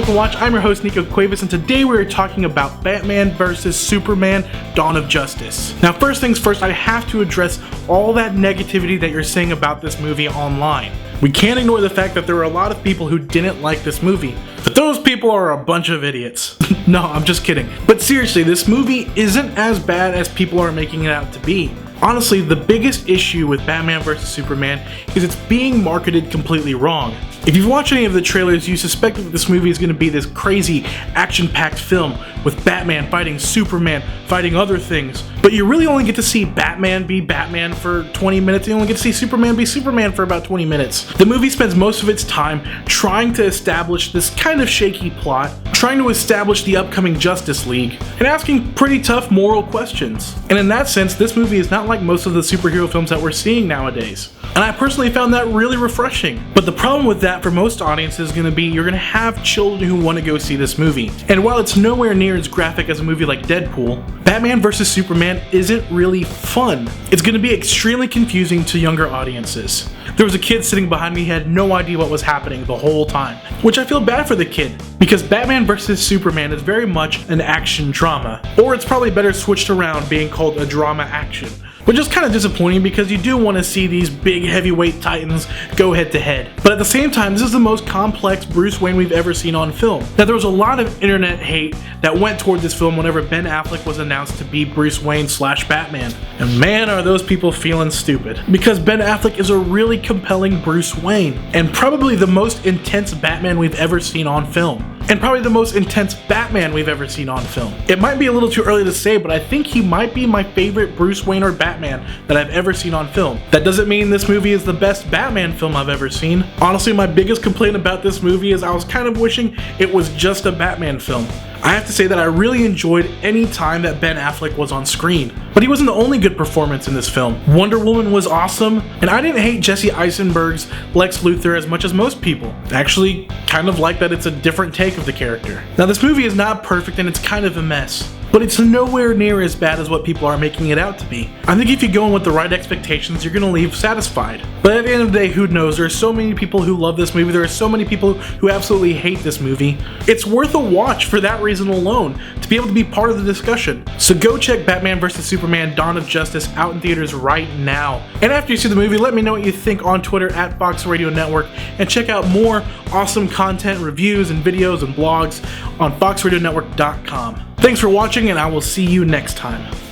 Welcome to Watch. I'm your host Nico Cuevas, and today we're talking about Batman vs Superman: Dawn of Justice. Now, first things first, I have to address all that negativity that you're saying about this movie online. We can't ignore the fact that there were a lot of people who didn't like this movie, but those people are a bunch of idiots. No, I'm just kidding. But seriously, this movie isn't as bad as people are making it out to be. Honestly, the biggest issue with Batman vs Superman is it's being marketed completely wrong. If you've watched any of the trailers, you suspected that this movie is going to be this crazy, action-packed film with Batman fighting Superman, fighting other things, but you really only get to see Batman be Batman for 20 minutes, and you only get to see Superman be Superman for about 20 minutes. The movie spends most of its time trying to establish this kind of shaky plot, trying to establish the upcoming Justice League, and asking pretty tough moral questions. And in that sense, this movie is not like most of the superhero films that we're seeing nowadays. And I personally found that really refreshing. But the problem with that for most audiences is going to be you're going to have children who want to go see this movie. And while it's nowhere near as graphic as a movie like Deadpool, Batman vs Superman isn't really fun. It's going to be extremely confusing to younger audiences. There was a kid sitting behind me who had no idea what was happening the whole time, which I feel bad for the kid, because Batman vs Superman is very much an action drama, or it's probably better switched around being called a drama action. Which is kind of disappointing because you do want to see these big heavyweight titans go head to head. But at the same time, this is the most complex Bruce Wayne we've ever seen on film. Now, there was a lot of internet hate that went toward this film whenever Ben Affleck was announced to be Bruce Wayne / Batman. And man, are those people feeling stupid. Because Ben Affleck is a really compelling Bruce Wayne, and probably the most intense Batman we've ever seen on film. And probably the most intense Batman we've ever seen on film. It might be a little too early to say, but I think he might be my favorite Bruce Wayne or Batman that I've ever seen on film. That doesn't mean this movie is the best Batman film I've ever seen. Honestly, my biggest complaint about this movie is I was kind of wishing it was just a Batman film. I have to say that I really enjoyed any time that Ben Affleck was on screen. But he wasn't the only good performance in this film. Wonder Woman was awesome, and I didn't hate Jesse Eisenberg's Lex Luthor as much as most people. I actually kind of like that it's a different take of the character. Now, this movie is not perfect and it's kind of a mess, but it's nowhere near as bad as what people are making it out to be. I think if you go in with the right expectations, you're gonna leave satisfied. But at the end of the day, who knows? There are so many people who love this movie, there are so many people who absolutely hate this movie. It's worth a watch for that reason alone, to be able to be part of the discussion. So go check Batman vs Superman: Dawn of Justice out in theaters right now. And after you see the movie, let me know what you think on Twitter at Fox Radio Network, and check out more awesome content, reviews, and videos and blogs on foxradionetwork.com. Thanks for watching, and I will see you next time.